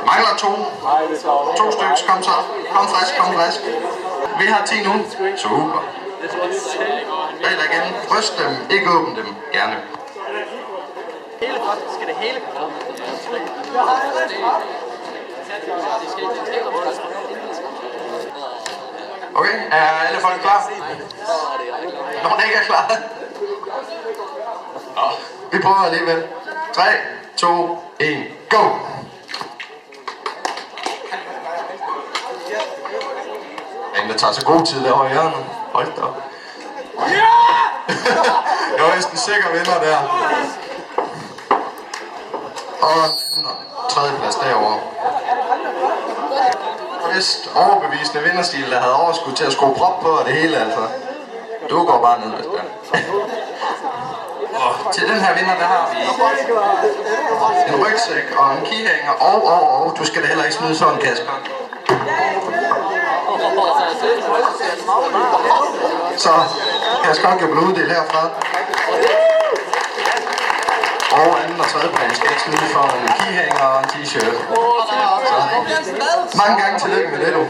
Mangler to. To stykker, kom så. Kom frisk, kom frisk. Vi har 10 nu. Super. Regler igen. Ryst dem, ikke åbn dem. Gerne. Hele godt, skal det hele komme. Okay, er alle folk klar? Nogen ikke er klar? Nå, vi prøver alligevel. 3, 2, 1, go! En, der tager så god tid derovre i hjørnet. Hold da op. Jeg var vist en sikker vinder der. Og tredje plads derovre. Vist overbevisende vinderstil, der havde overskud til at skrue prop på og det hele, altså. Du går bare ned, hvis det er. Og til den her vinder, der har vi en rygsæk og en kihænger, og du skal da heller ikke smide sådan, Kasper. Så Kasper kan blive uddelt herfra. Og anden og tredje plan skal ikke smide for en kihænger og en t-shirt. Mange gange tillykke med det, du.